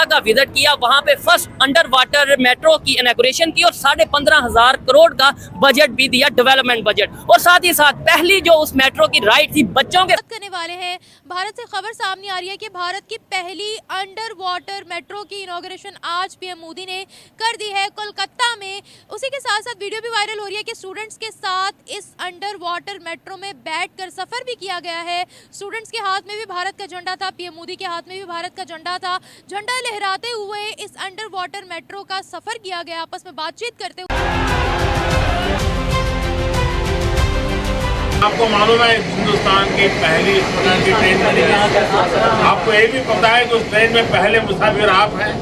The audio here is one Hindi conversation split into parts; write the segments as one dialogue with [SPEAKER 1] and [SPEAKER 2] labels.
[SPEAKER 1] कोलकाता का विजिट किया, वहां पे फर्स्ट अंडर वाटर मेट्रो की इनॉग्रेशन की और 15,500 करोड़ का बजट भी दिया, डेवलपमेंट बजट। और साथ ही साथ पहली जो उस मेट्रो की राइड थी बच्चों के
[SPEAKER 2] करने वाले हैं। भारत से खबर सामने आ रही है कि भारत की पहली अंडर वाटर मेट्रो की इनॉग्रेशन आज पीएम मोदी ने कर दी है कोलकाता में। उसी के साथ साथ वीडियो भी वायरल हो रही है कि स्टूडेंट्स के साथ इस अंडर वाटर मेट्रो में बैठकर सफर भी किया गया है। स्टूडेंट्स के हाथ में भी भारत का झंडा था, पीएम मोदी के हाथ में भी भारत का झंडा था। झंडा लहराते हुए इस अंडर वाटर मेट्रो का सफर किया गया, आपस में बातचीत करते हुए।
[SPEAKER 3] आपको मालूम है हिंदुस्तान की पहली इस प्रकार की ट्रेन बनी है। आपको ये भी पता है कि उस ट्रेन में पहले मुसाफिर आप हैं?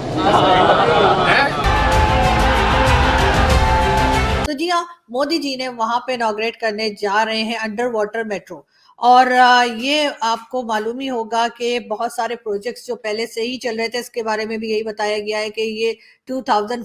[SPEAKER 4] तो जी हाँ, मोदी जी ने वहां पे इनॉग्रेट करने जा रहे हैं अंडर वाटर मेट्रो। और ये आपको मालूम ही होगा कि बहुत सारे प्रोजेक्ट्स जो पहले से ही चल रहे थे, इसके बारे में भी यही बताया गया है कि ये 2000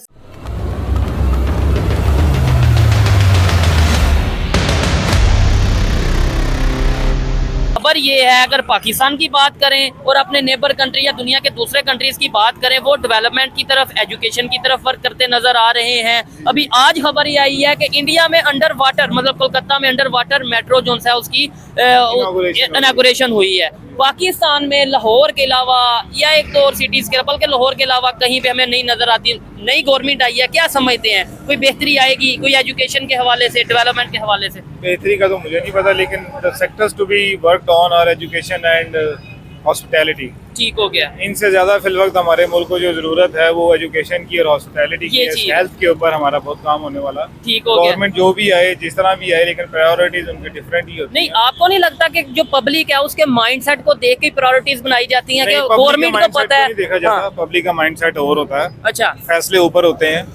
[SPEAKER 1] खबर ये है, अगर पाकिस्तान की बात करें और अपने नेबर कंट्री या दुनिया के दूसरे कंट्रीज की बात करें, वो डेवलपमेंट की तरफ, एजुकेशन की तरफ वर्क करते नजर आ रहे हैं। अभी आज खबर ये आई है कि इंडिया में अंडर वाटर, मतलब कोलकाता में अंडर वाटर मेट्रो जो है उसकी इनॉग्रेशन हुई है। पाकिस्तान में लाहौर के अलावा या एक दो और सिटीज के, बल्कि लाहौर के अलावा कहीं पे हमें नहीं नजर आती। नई गवर्नमेंट आई है, क्या समझते हैं, कोई बेहतरी आएगी कोई एजुकेशन के हवाले से, डेवलपमेंट के हवाले से?
[SPEAKER 3] बेहतरी का तो मुझे नहीं पता, लेकिन the sectors to be worked on are education and hospitality.
[SPEAKER 1] ठीक हो गया।
[SPEAKER 3] इनसे ज्यादा फिल वक्त हमारे मुल्क को जो जरूरत है वो एजुकेशन की और हॉस्पिटैलिटी की है। हेल्थ के ऊपर हमारा बहुत काम होने वाला।
[SPEAKER 1] ठीक हो गया।
[SPEAKER 3] गवर्नमेंट जो भी आए, जिस तरह भी आए, लेकिन प्रायोरिटीज उनकी डिफरेंट ही होती
[SPEAKER 1] नहीं, आपको नहीं लगता कि जो पब्लिक है उसके माइंडसेट को देख के प्रायोरिटीज बनाई जाती हैं कि गवर्नमेंट को पता है?
[SPEAKER 3] देखा जाता, पब्लिक का माइंडसेट और होता है।
[SPEAKER 1] अच्छा,
[SPEAKER 3] फैसले ऊपर होते हैं,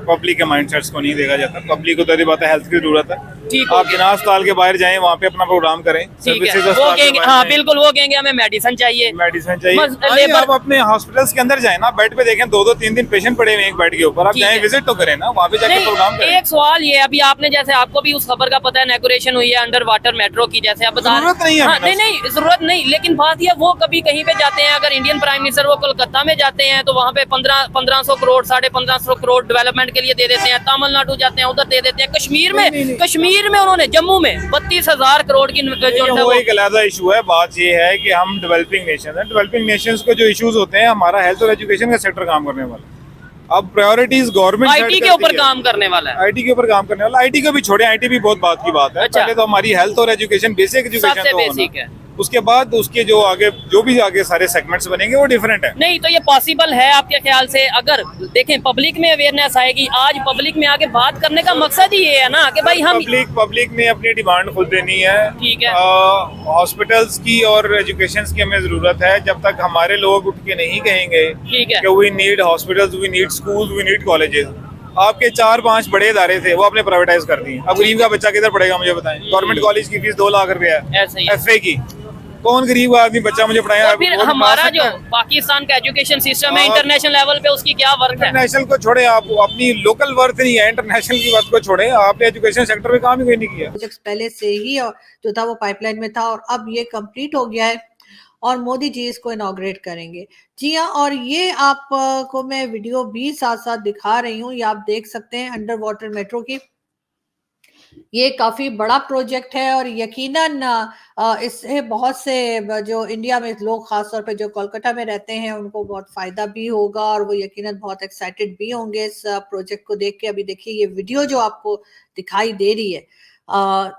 [SPEAKER 3] पब्लिक के माइंडसेट्स को नहीं देखा जाता। पब्लिक को तो बात है, हेल्थ की जरूरत है।
[SPEAKER 1] ठीक
[SPEAKER 3] आप जिना अस्पताल के बाहर जाएं, वहाँ पे अपना प्रोग्राम करें।
[SPEAKER 1] ठीक है, वो कहेंगे, हाँ बिल्कुल, वो कहेंगे हमें मेडिसिन चाहिए,
[SPEAKER 3] मेडिसिन चाहिए। आप अपने हॉस्पिटल्स के अंदर जाए ना, बेड पे देखें 2-3 पेशेंट पड़े हुए एक बेड के ऊपर, आप जाएं विजिट तो करें ना, वहाँ पे जाके प्रोग्राम करें।
[SPEAKER 1] एक सवाल ये, अभी आपने जैसे, आपको भी उस खबर का पता है, इनॉग्रेशन हुई है अंडर वाटर मेट्रो की, जैसे आप बता रहे हैं। नहीं, जरूरत नहीं, लेकिन बात यह, वो कभी कहीं पे जाते हैं, अगर इंडियन प्राइम मिनिस्टर वो कोलकाता में जाते हैं तो वहाँ पे 1500 करोड़ 1550 करोड़ डेवलपमेंट के लिए दे देते हैं। तमिलनाडु जाते हैं, उधर दे देते हैं। कश्मीर में उन्होंने, जम्मू में 32,000 करोड़ की
[SPEAKER 3] वो एक अलग इशू है। बात ये है कि हम डेवलपिंग नेशन है, डेवलपिंग नेशंस को जो इश्यूज होते हैं, हमारा हेल्थ और एजुकेशन का सेक्टर काम करने वाला। अब प्रायोरिटीज गवर्नमेंट
[SPEAKER 1] आईटी के ऊपर काम करने वाला है।
[SPEAKER 3] आईटी के ऊपर काम करने वाला। आईटी को भी छोड़े, आईटी भी बहुत बात की बात है।
[SPEAKER 1] अच्छा।
[SPEAKER 3] पहले तो हमारी हेल्थ और एजुकेशन, बेसिक एजुकेशन
[SPEAKER 1] सबसे बेसिक है।
[SPEAKER 3] उसके बाद उसके जो भी आगे सारे सेगमेंट्स बनेंगे वो डिफरेंट है।
[SPEAKER 1] नहीं, तो ये पॉसिबल है आपके ख्याल से? अगर देखें पब्लिक में अवेयरनेस आएगी, आज पब्लिक में आगे बात करने का मकसद ही ये है ना कि भाई हम
[SPEAKER 3] पब्लिक ने अपनी डिमांड खुद देनी है।
[SPEAKER 1] ठीक है।
[SPEAKER 3] हॉस्पिटल्स की और एजुकेशन की हमें जरूरत है। जब तक हमारे लोग उठ के नहीं कहेंगे
[SPEAKER 1] ठीक है
[SPEAKER 3] कि we need hospitals, we need school, we need colleges. आपके 4-5 बड़े इदारे थे, वो आपने प्राइवेटाइज कर दिए। अब गरीब का बच्चा किधर पढ़ेगा, मुझे बताएं। गवर्नमेंट कॉलेज की फीस 2 लाख रुपया है, FA की। कौन गरीब आदमी बच्चा मुझे पढ़ाया?
[SPEAKER 1] तो फिर हमारा जो पाकिस्तान का एजुकेशन सिस्टम है इंटरनेशनल लेवल पे, उसकी क्या वर्क है?
[SPEAKER 3] इंटरनेशनल को छोड़े, आप अपनी लोकल वर्थ नहीं है, इंटरनेशनल की वर्थ को छोड़े। आपने एजुकेशन सेक्टर में काम ही कोई नहीं किया।
[SPEAKER 4] प्रोजेक्ट्स पहले से ही जो था वो पाइपलाइन में था और अब ये कंप्लीट हो गया है और मोदी जी इसको इनॉग्रेट करेंगे। जी हाँ, और ये आप को मैं वीडियो भी साथ साथ दिखा रही हूँ, ये आप देख सकते हैं अंडर वाटर मेट्रो की। ये काफी बड़ा प्रोजेक्ट है और यकीनन इससे बहुत से जो इंडिया में लोग, खासतौर पे जो कोलकाता में रहते हैं, उनको बहुत फायदा भी होगा और वो यकीनन बहुत एक्साइटेड भी होंगे इस प्रोजेक्ट को देख के। अभी देखिए ये वीडियो जो आपको दिखाई दे रही है,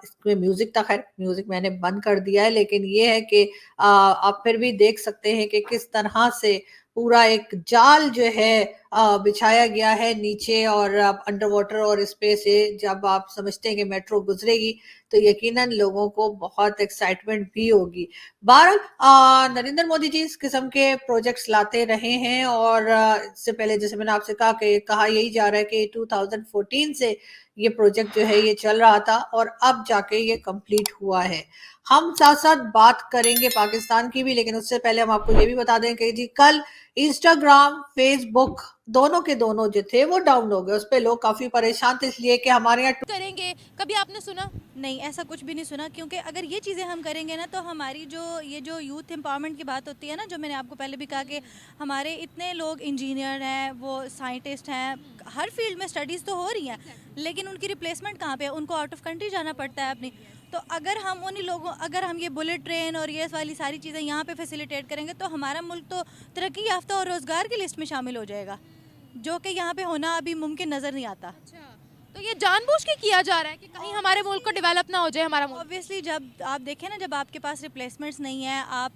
[SPEAKER 4] इसमें म्यूजिक था, खैर म्यूजिक मैंने बंद कर दिया है, लेकिन ये है कि आप फिर भी देख सकते हैं कि किस तरह से पूरा एक जाल जो है बिछाया गया है नीचे और अंडर वाटर। और इस पे से जब आप समझते हैं कि मेट्रो गुजरेगी तो यकीनन लोगों को बहुत एक्साइटमेंट भी होगी। बहरहाल नरेंद्र मोदी जी इस किस्म के प्रोजेक्ट्स लाते रहे हैं और इससे पहले जैसे मैंने आपसे कहा यही जा रहा है कि 2014 से ये प्रोजेक्ट जो है ये चल रहा था और अब जाके ये कंप्लीट हुआ है। हम साथ साथ बात करेंगे पाकिस्तान की भी, लेकिन उससे पहले हम आपको ये भी बता दें कि जी कल इंस्टाग्राम, फेसबुक दोनों के दोनों जो थे वो डाउन हो गए। उस पे लोग काफी परेशान थे, इसलिए कि हमारे यहाँ
[SPEAKER 2] करेंगे, कभी आपने सुना?
[SPEAKER 5] नहीं, ऐसा कुछ भी नहीं सुना, क्योंकि अगर ये चीज़ें हम करेंगे ना तो हमारी जो यूथ एम्पावरमेंट की बात होती है ना, जो मैंने आपको पहले भी कहा कि हमारे इतने लोग इंजीनियर हैं, वो साइंटिस्ट हैं, हर फील्ड में स्टडीज़ तो हो रही हैं, लेकिन उनकी रिप्लेसमेंट कहाँ पे है? उनको आउट ऑफ कंट्री जाना पड़ता है अपनी। तो अगर हम उन्हीं लोगों अगर हम ये बुलेट ट्रेन और ये वाली सारी चीज़ें यहाँ पे फैसिलिटेट करेंगे तो हमारा मुल्क तो तरक्की याफ्ता और रोज़गार की लिस्ट में शामिल हो जाएगा, जो कि यहाँ पे होना अभी मुमकिन नज़र नहीं आता।
[SPEAKER 2] तो ये जानबूझ के किया जा रहा है कि कहीं हमारे मुल्क को डेवलप ना हो जाए हमारा मुल्क।
[SPEAKER 5] ऑब्वियसली जब आप देखें ना, जब आपके पास रिप्लेसमेंट्स नहीं है, आप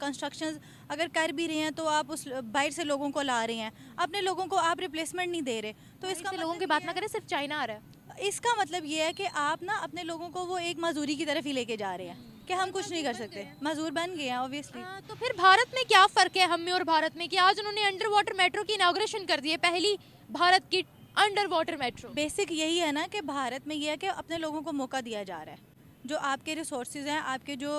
[SPEAKER 5] कंस्ट्रक्शंस अगर कर भी रहे हैं तो आप उस बाहर से लोगों को ला रहे हैं, अपने लोगों को आप रिप्लेसमेंट नहीं दे रहे, तो इसका
[SPEAKER 2] लोगों की बात ना करें, सिर्फ चाइना आ रहा है।
[SPEAKER 5] इसका मतलब ये है कि आप ना अपने लोगों को वो एक मजदूरी की तरफ ही लेके जा रहे हैं कि हम कुछ नहीं कर सकते, मजदूर बन गए हैं ऑब्वियसली।
[SPEAKER 2] तो फिर भारत में क्या फ़र्क है हम में और भारत में कि आज उन्होंने अंडर वाटर मेट्रो की इनॉग्रेशन कर दी है, पहली भारत की अंडर वाटर मेट्रो।
[SPEAKER 5] बेसिक यही है ना कि भारत में ये है कि अपने लोगों को मौका दिया जा रहा है, जो आपके रिसोर्सेज हैं, आपके जो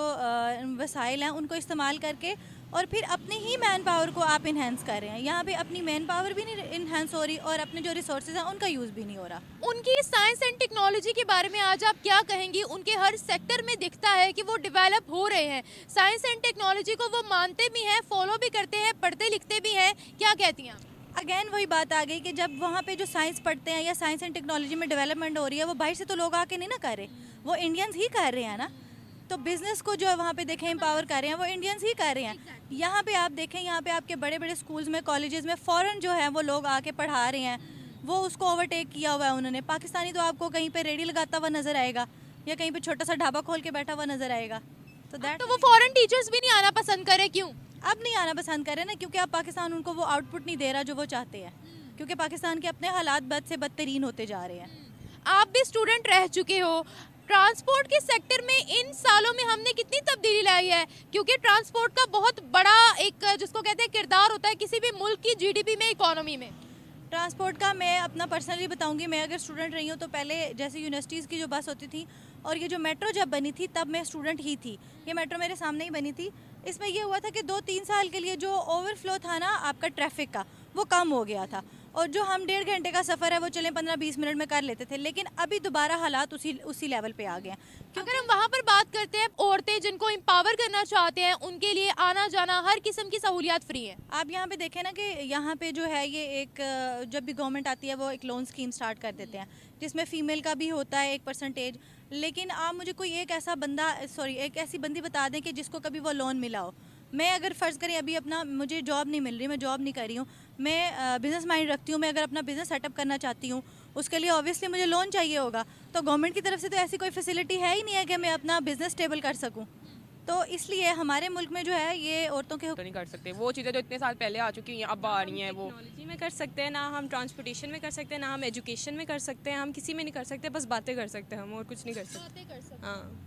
[SPEAKER 5] वसाइल हैं, उनको इस्तेमाल करके और फिर अपनी ही मैन पावर को आप इन्हेंस कर रहे हैं। यहाँ पे अपनी मैन पावर भी नहीं इन्हेंस हो रही और अपने जो रिसोर्सेज हैं उनका यूज़ भी नहीं हो रहा।
[SPEAKER 2] उनकी साइंस एंड टेक्नोलॉजी के बारे में आज आप क्या कहेंगी? उनके हर सेक्टर में दिखता है कि वो डेवलप हो रहे हैं, साइंस एंड टेक्नोलॉजी को वो मानते भी हैं, फॉलो भी करते हैं, पढ़ते लिखते भी हैं, क्या कहती हैं?
[SPEAKER 5] अगेन वही बात आ गई कि जब वहाँ पे जो साइंस पढ़ते हैं या साइंस एंड टेक्नोलॉजी में डेवलपमेंट हो रही है, वो बाहर से तो लोग आके नहीं ना कर रहे, वो इंडियंस ही कर रहे हैं ना। तो बिज़नेस को जो है वहाँ पे देखें एम्पावर कर रहे हैं, वो इंडियंस ही कर रहे हैं। यहाँ पे आप देखें, यहाँ पे आपके बड़े बड़े स्कूल्स में, कॉलेजेस में फ़ॉरेन जो है वो लोग आके पढ़ा रहे हैं, वो उसको ओवरटेक किया हुआ है उन्होंने। पाकिस्तानी तो आपको कहीं पे रेडी लगाता हुआ नज़र आएगा या कहीं पे छोटा सा ढाबा खोल के बैठा हुआ नज़र आएगा। तो
[SPEAKER 2] वो फॉरेन टीचर्स भी नहीं आना पसंद करे, क्यों?
[SPEAKER 5] अब नहीं आना पसंद करें ना, क्योंकि अब पाकिस्तान उनको वो आउटपुट नहीं दे रहा जो वो चाहते हैं, क्योंकि पाकिस्तान के अपने हालात बद से बदतरीन होते जा रहे हैं।
[SPEAKER 2] आप भी स्टूडेंट रह चुके हो, ट्रांसपोर्ट के सेक्टर में इन सालों में हमने कितनी तब्दीली लाई है? क्योंकि ट्रांसपोर्ट का बहुत बड़ा एक जिसको कहते हैं किरदार होता है किसी भी मुल्क की जीडीपी में, इकोनॉमी में।
[SPEAKER 5] ट्रांसपोर्ट का मैं अपना पर्सनली बताऊंगी, मैं अगर स्टूडेंट रही हूँ तो पहले जैसे यूनिवर्सिटीज़ की जो बस होती थी और ये जो मेट्रो जब बनी थी तब मैं स्टूडेंट ही थी, ये मेट्रो मेरे सामने ही बनी थी। इसमें ये हुआ था कि 2-3 साल के लिए जो ओवरफ्लो था ना आपका ट्रैफिक का, वो कम हो गया था और जो हम 1.5 घंटे का सफ़र है वो चले 15-20 मिनट में कर लेते थे, लेकिन अभी दोबारा हालात उसी लेवल पे आ गए हैं।
[SPEAKER 2] अगर हम वहाँ पर बात करते हैं, औरतें जिनको एम्पावर करना चाहते हैं उनके लिए आना जाना हर किस्म की सहूलियात फ्री है।
[SPEAKER 5] आप यहाँ पे देखें ना कि यहाँ पे जो है ये एक जब भी गवर्नमेंट आती है वो एक लोन स्कीम स्टार्ट कर देते हैं जिसमें फ़ीमेल का भी होता है 1%, लेकिन आप मुझे कोई एक ऐसी बंदी बता दें कि जिसको कभी वो लोन मिला हो। मैं अगर फ़र्ज़ करें अभी अपना मुझे जॉब नहीं मिल रही, मैं जॉब नहीं कर रही हूँ, मैं बिज़नेस माइंड रखती हूँ, मैं अगर अपना बिज़नेस सेटअप करना चाहती हूँ उसके लिए ऑब्वियसली मुझे लोन चाहिए होगा, तो गवर्नमेंट की तरफ से तो ऐसी कोई फैसिलिटी है ही नहीं है कि मैं अपना बिज़नेस स्टेबल कर सकूँ। तो इसलिए हमारे मुल्क में जो है ये औरतों के
[SPEAKER 6] तो नहीं कर सकते वो चीज़ें जो इतने साल पहले आ चुकी हैं अब आ रही हैं। वो
[SPEAKER 7] टेक्नोलॉजी में कर सकते हैं ना, हम ट्रांसपोर्टेशन में कर सकते हैं ना, हम एजुकेशन में कर सकते हैं, हम किसी में नहीं कर सकते, बस बातें कर सकते हैं हम और कुछ नहीं कर सकते। हाँ,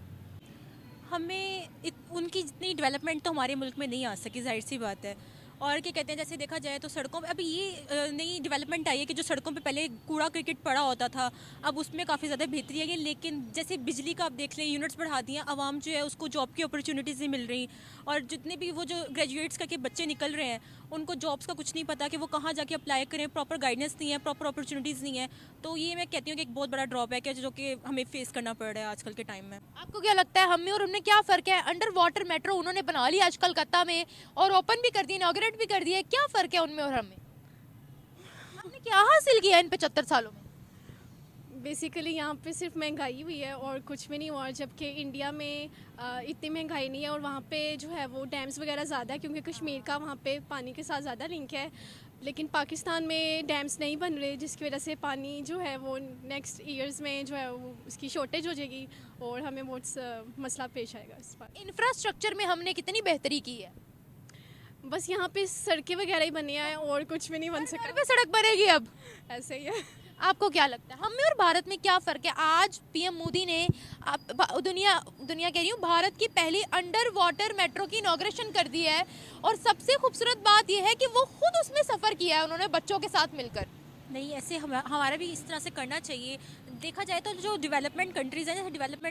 [SPEAKER 8] हमें उनकी जितनी डेवलपमेंट तो हमारे मुल्क में नहीं आ सकी, जाहिर सी बात है। और क्या कहते हैं, जैसे देखा जाए तो सड़कों पे अभी ये नई डेवलपमेंट आई है कि जो सड़कों पे पहले कूड़ा क्रिकेट पड़ा होता था, अब उसमें काफ़ी ज़्यादा बेहतरी आई है। लेकिन जैसे बिजली का आप देख लें, यूनिट्स बढ़ा दिए, आवाम जो है उसको जॉब की अपॉर्चुनिटीज़ नहीं मिल रही, और जितने भी वो जो ग्रेजुएट्स करके बच्चे निकल रहे हैं उनको जॉब्स का कुछ नहीं पता कि वो कहाँ जाके अप्लाई करें, प्रॉपर गाइडेंस नहीं है, प्रॉपर अपॉर्चुनिटीज़ नहीं है। तो ये मैं कहती हूँ कि एक बहुत बड़ा ड्रॉबैक है जो कि हमें फेस करना पड़ रहा है आजकल के टाइम में।
[SPEAKER 2] आपको क्या लगता है हम में और उनमें क्या फ़र्क है? अंडर वाटर मेट्रो उन्होंने बना ली आज कलकत्ता में और ओपन भी कर दी, इनॉग्रेट भी कर दी है, क्या फ़र्क है उनमें और हमें? हमने क्या हासिल किया इन 75 सालों में?
[SPEAKER 9] बेसिकली यहाँ पे सिर्फ महंगाई हुई है और कुछ भी नहीं हुआ, जबकि इंडिया में इतनी महंगाई नहीं है और वहाँ पे जो है वो डैम्स वगैरह ज़्यादा है क्योंकि कश्मीर का वहाँ पे पानी के साथ ज़्यादा लिंक है। लेकिन पाकिस्तान में डैम्स नहीं बन रहे जिसकी वजह से पानी जो है वो नेक्स्ट ईयर्स में जो है वो उसकी शॉर्टेज हो जाएगी और हमें बहुत मसला पेश आएगा इस पर।
[SPEAKER 2] इंफ्रास्ट्रक्चर में हमने कितनी बेहतरी की है?
[SPEAKER 9] बस यहाँ पे सड़कें वगैरह ही बनी हैं और कुछ भी नहीं बन सका।
[SPEAKER 2] पे सड़क बनेगी अब,
[SPEAKER 9] ऐसे ही है।
[SPEAKER 2] आपको क्या लगता है हम में और भारत में क्या फ़र्क है? आज पीएम मोदी ने दुनिया कह रही हूँ भारत की पहली अंडर वाटर मेट्रो की इनॉग्रेशन कर दी है और सबसे खूबसूरत बात यह है कि वो खुद उसमें सफ़र किया है उन्होंने बच्चों के साथ मिलकर।
[SPEAKER 8] नहीं, ऐसे हमारा भी इस तरह से करना चाहिए। देखा जाए तो जो डेवलपमेंट कंट्रीज़ हैं, जैसे डेवलपमेंट